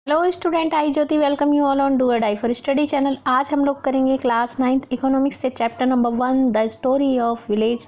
Hello student, I Jyoti welcome you all on do a die for study channel. आज हम लोग करेंगे class 9th economics से chapter number 1 the story of village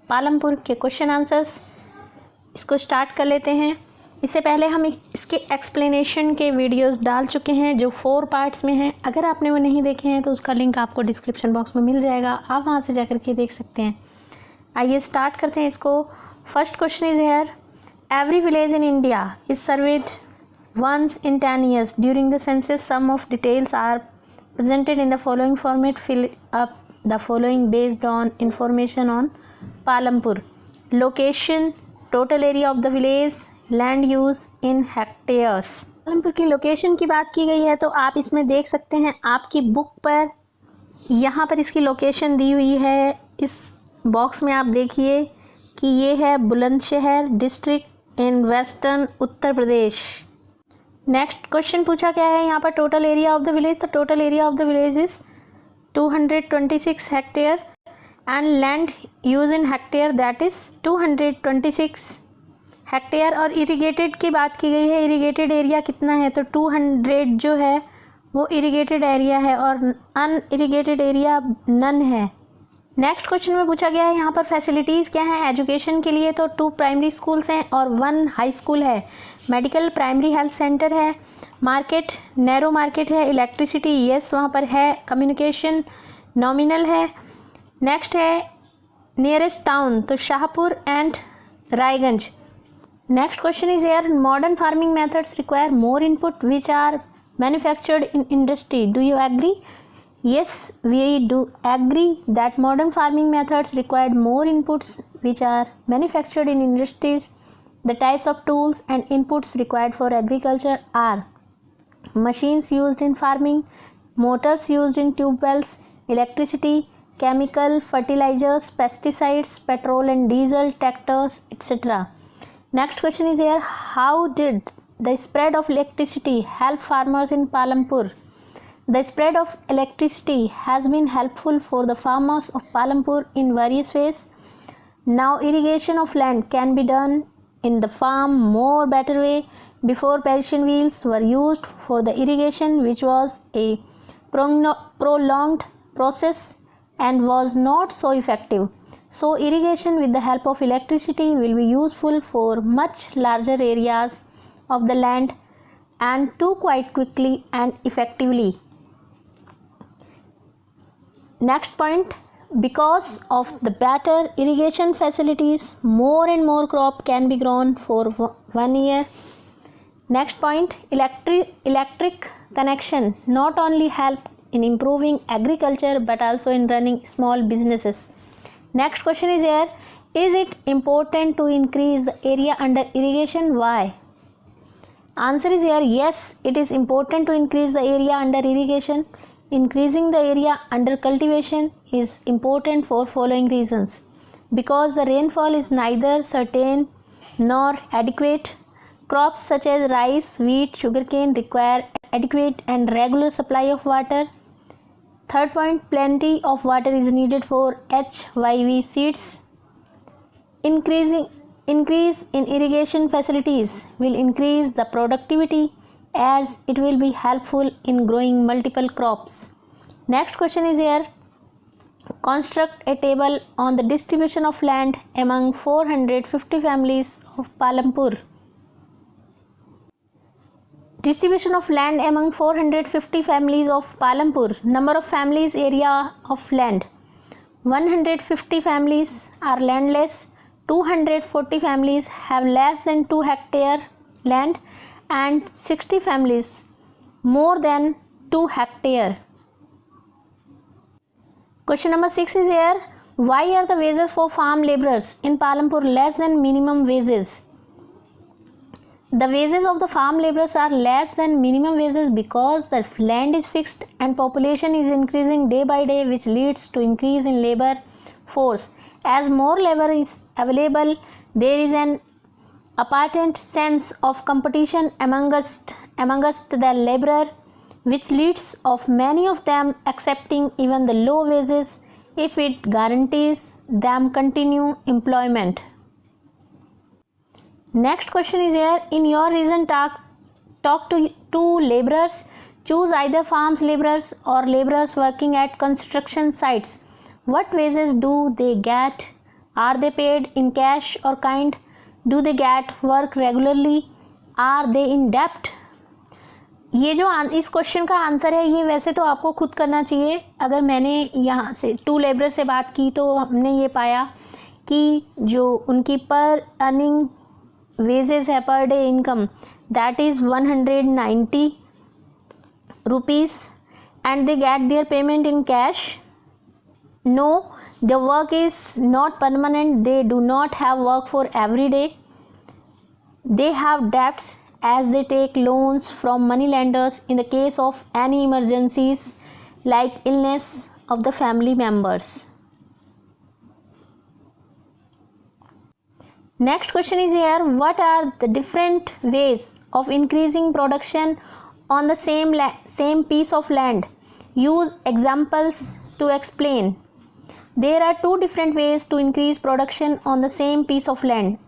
Palampur के question answers. इसको start कर लेते हैं। इससे पहले हम इसके एक्सप्लेनेशन के वीडियोस डाल चुके हैं जो 4 पार्ट्स में हैं। अगर आपने वो नहीं देखे हैं तो उसका लिंक आपको डिस्क्रिप्शन बॉक्स में मिल जाएगा, आप वहाँ से जाकर के देख सकते हैं। आइए स्टार्ट करते हैं इसको। First question is hair, every village in India is served once in 10 years. During the census, some of details are presented in the following format. Fill up the following based on information on Palampur. Location, total area of the village, land use in hectares. Palampur की location की बात की गई है तो आप इसमें देख सकते हैं आपकी बुक पर यहाँ पर इसकी लोकेशन दी हुई है। इस बॉक्स में आप देखिए कि ये है Bulandshahr district in western Uttar Pradesh. Next question पूछा क्या है यहाँ पर, total area of the village. तो total area of the village is 226 hectare and land use in hectare that is 226 hectare. और इरिगेटेड की बात की गई है, इरिगेटेड एरिया कितना है तो 200 जो है वो इरिगेटेड एरिया है और अनइरिगेटेड एरिया नन है। नेक्स्ट क्वेश्चन में पूछा गया है यहाँ पर फैसिलिटीज़ क्या हैं एजुकेशन के लिए। तो 2 प्राइमरी स्कूल्स हैं और 1 हाई स्कूल है। मेडिकल प्राइमरी हेल्थ सेंटर है। मार्केट नैरो मार्केट है। इलेक्ट्रिसिटी यस वहाँ पर है। कम्युनिकेशन नॉमिनल है। नेक्स्ट है नियरेस्ट टाउन तो Shahpur and Raiganj. Next question is here, modern farming methods require more input which are manufactured in industry. Do you agree? Yes, we do agree that modern farming methods required more inputs which are manufactured in industries. The types of tools and inputs required for agriculture are machines used in farming, motors used in tube wells, electricity, chemical, fertilizers, pesticides, petrol and diesel, tractors, etc. Next question is here, how did the spread of electricity help farmers in Palampur? The spread of electricity has been helpful for the farmers of Palampur in various ways. Now irrigation of land can be done in the farm more better way. Before perishing wheels were used for the irrigation, which was a prolonged process and was not so effective. So irrigation with the help of electricity will be useful for much larger areas of the land and do quite quickly and effectively. Next point, because of the better irrigation facilities, more and more crop can be grown for 1 year. Next point, electric connection not only help in improving agriculture but also in running small businesses. Next question is here, is it important to increase the area under irrigation? Why? Answer is here, yes, it is important to increase the area under irrigation. Increasing the area under cultivation is important for following reasons. Because the rainfall is neither certain nor adequate. Crops such as rice, wheat, sugarcane require adequate and regular supply of water. Third point, plenty of water is needed for HYV seeds. Increase in irrigation facilities will increase the productivity as it will be helpful in growing multiple crops. Next question is here, construct a table on the distribution of land among 450 families of Palampur. Distribution of land among 450 families of Palampur. Number of families, area of land. 150 families are landless. 240 families have less than 2 hectare land and 60 families more than 2 hectare. Question number 6 is here, why are the wages for farm laborers in Palampur less than minimum wages? The wages of the farm laborers are less than minimum wages because the land is fixed and population is increasing day by day, which leads to increase in labor force. As more labor is available, there is an apparent sense of competition amongst the laborer, which leads of many of them accepting even the low wages if it guarantees them continue employment. Next question is here, in your recent Talk to two laborers. Choose either farms laborers or laborers working at construction sites. What wages do they get? Are they paid in cash or kind? Do they get work regularly? Are they in debt? ये जो इस question का answer है ये वैसे तो आपको खुद करना चाहिए. अगर मैंने यहाँ से टू लेबर से बात की तो हमने ये पाया कि जो उनकी पर अर्निंग वेजेस है per day income that is 190 rupees and they get their payment in cash. No, the work is not permanent. They do not have work for every day. They have debts as they take loans from money lenders in the case of any emergencies like illness of the family members. Next question is here, what are the different ways of increasing production on the same piece of land? Use examples to explain. There are two different ways to increase production on the same piece of land.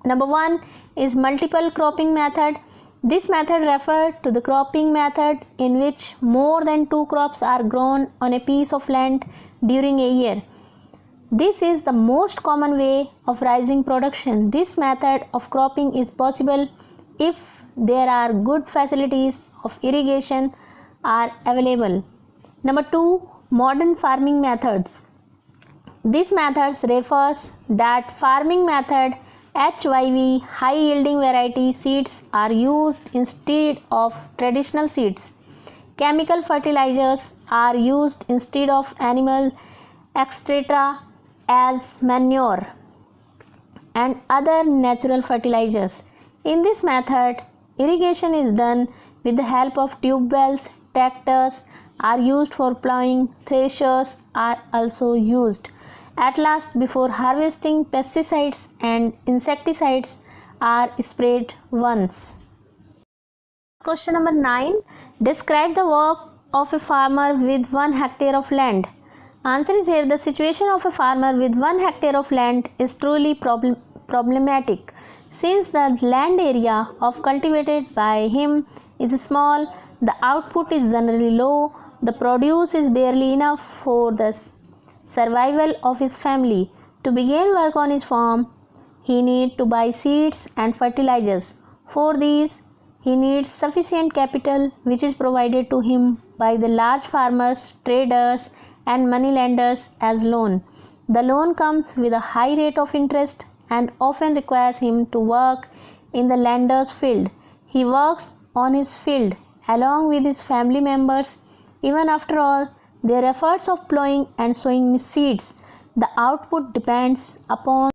Number one is multiple cropping method. This method refers to the cropping method in which more than two crops are grown on a piece of land during a year. This is the most common way of raising production. This method of cropping is possible if there are good facilities of irrigation are available. Number two, modern farming methods. This methods refers that farming method HYV, high yielding variety seeds are used instead of traditional seeds. Chemical fertilizers are used instead of animal excreta as manure and other natural fertilizers. In this method, irrigation is done with the help of tube wells. Tractors are used for plowing. Threshers are also used. At last, before harvesting, pesticides and insecticides are sprayed once. Question number 9. Describe the work of a farmer with 1 hectare of land. Answer is here, the situation of a farmer with 1 hectare of land is truly problematic. Since the land area of cultivated by him is small, the output is generally low, the produce is barely enough for the survival of his family. To begin work on his farm, he needs to buy seeds and fertilizers. For these, he needs sufficient capital which is provided to him by the large farmers, traders and money lenders as loan. The loan comes with a high rate of interest and often requires him to work in the lender's field. He works on his field along with his family members. Even after all their efforts of plowing and sowing seeds, the output depends upon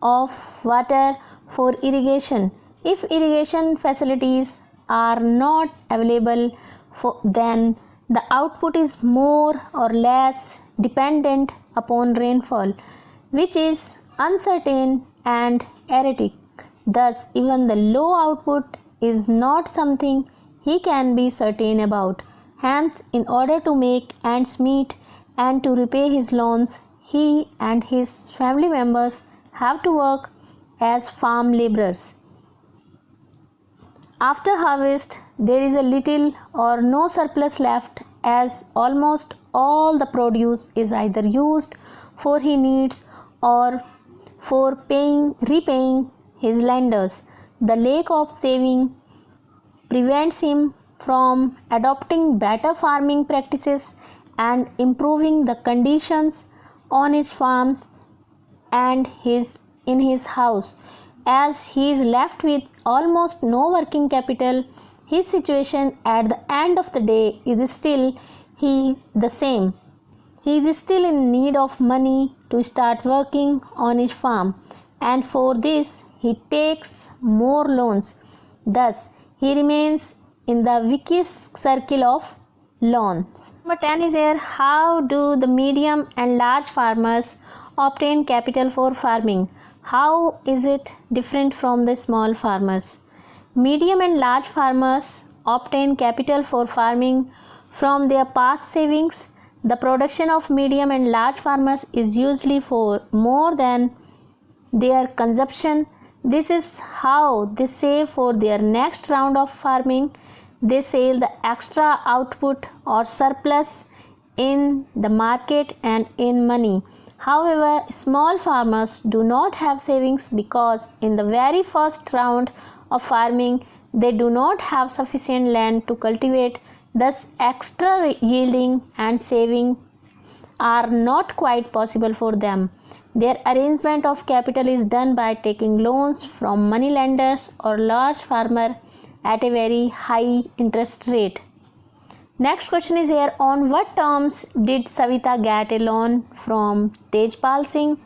of water for irrigation. If irrigation facilities are not available, then the output is more or less dependent upon rainfall, which is uncertain and erratic. Thus, even the low output is not something he can be certain about. Hence, in order to make ends meet and to repay his loans, he and his family members have to work as farm laborers. After harvest, there is a little or no surplus left, as almost all the produce is either used for his needs or for repaying his lenders. The lack of saving prevents him from adopting better farming practices and improving the conditions on his farm and in his house. As he is left with almost no working capital, his situation at the end of the day is still the same. He is still in need of money to start working on his farm, and for this he takes more loans. Thus, he remains in the vicious circle of loans. Number 10 is here, how do the medium and large farmers obtain capital for farming? How is it different from the small farmers? Medium and large farmers obtain capital for farming from their past savings. The production of medium and large farmers is usually for more than their consumption. This is how they save for their next round of farming. They sell the extra output or surplus in the market and in money. However, small farmers do not have savings because in the very first round of farming they do not have sufficient land to cultivate. Thus, extra yielding and saving are not quite possible for them. Their arrangement of capital is done by taking loans from money lenders or large farmer at a very high interest rate. Next question is here, on what terms did Savita get a loan from Tejpal Singh?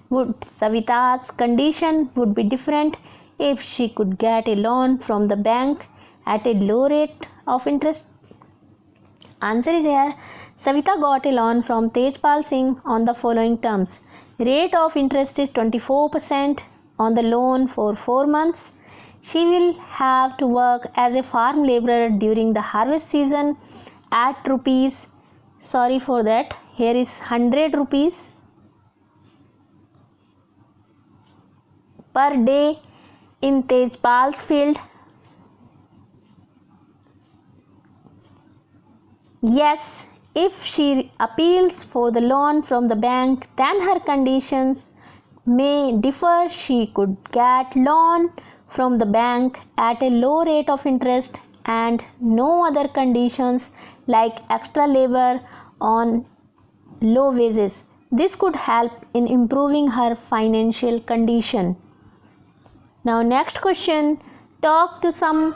Would Savita's condition would be different if she could get a loan from the bank at a low rate of interest? Answer is here, Savita got a loan from Tejpal Singh on the following terms. Rate of interest is 24% on the loan for 4 months. She will have to work as a farm laborer during the harvest season at rupees, sorry for that, here is 100 rupees per day in Tejpal's field. Yes, if she appeals for the loan from the bank, then her conditions may differ. She could get loan from the bank at a low rate of interest and no other conditions like extra labor on low wages. This could help in improving her financial condition. Now next question, talk to some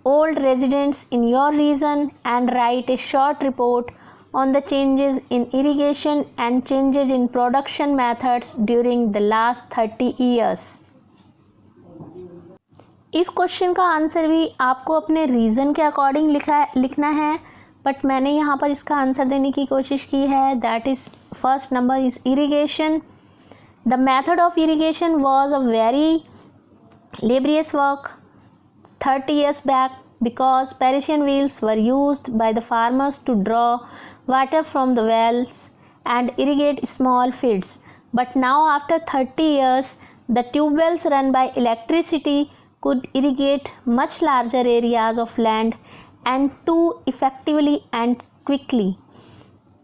old residents in your region and write a short report on the changes in irrigation and changes in production methods during the last 30 years. इस question का answer भी आपको अपने reason के according लिखना है, but मैंने यहाँ पर इसका आंसर देने की कोशिश की है. That is first number is irrigation. The method of irrigation was a very laborious work 30 years back because Parisian wheels were used by the farmers to draw water from the wells and irrigate small fields. But now after 30 years, the tube wells run by electricity could irrigate much larger areas of land and too effectively and quickly.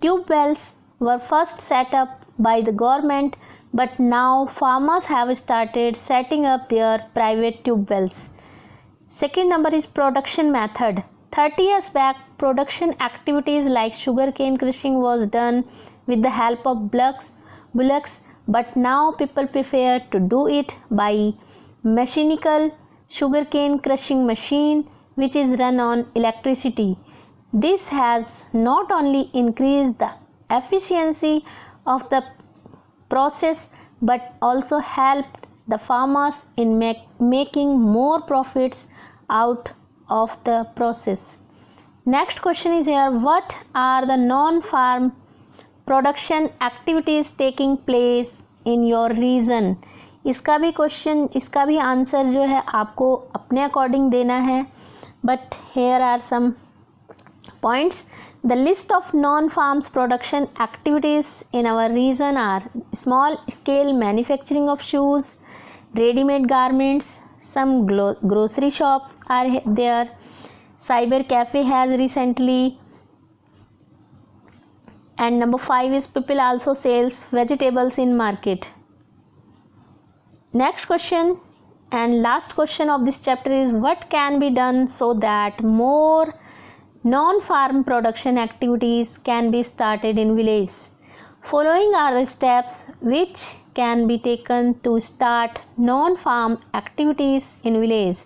Tube wells were first set up by the government, but now farmers have started setting up their private tube wells. Second number is production method. 30 years back, production activities like sugarcane crushing was done with the help of bullocks, but now people prefer to do it by mechanical sugarcane crushing machine which is run on electricity. This has not only increased the efficiency of the process but also helped the farmers in making more profits out of the process. Next question is here, what are the non-farm production activities taking place in your region? इसका भी answer जो है आपको अपने according देना है, but here are some points. The list of non-farms production activities in our region are small scale manufacturing of shoes, ready-made garments, some grocery shops are there, cyber cafe has recently, and number 5 is people also sells vegetables in market. Next question and last question of this chapter is, what can be done so that more non-farm production activities can be started in village? Following are the steps which can be taken to start non-farm activities in village.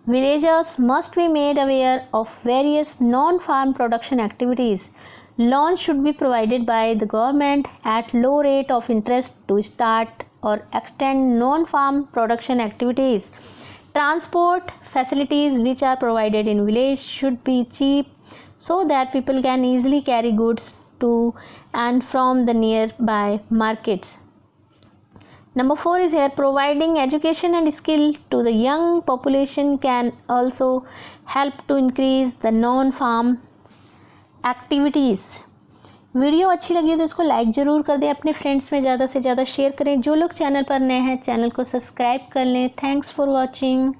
Villagers must be made aware of various non-farm production activities. Loans should be provided by the government at low rate of interest to start or extend non-farm production activities. Transport facilities which are provided in village should be cheap so that people can easily carry goods to and from the nearby markets. Number 4 is here, providing education and skill to the young population can also help to increase the non-farm activities. Video अच्छी लगी तो इसको like ज़रूर कर दें, अपने friends में ज़्यादा से ज़्यादा शेयर करें। जो लोग चैनल पर नए हैं चैनल को सब्सक्राइब कर लें। Thanks for watching.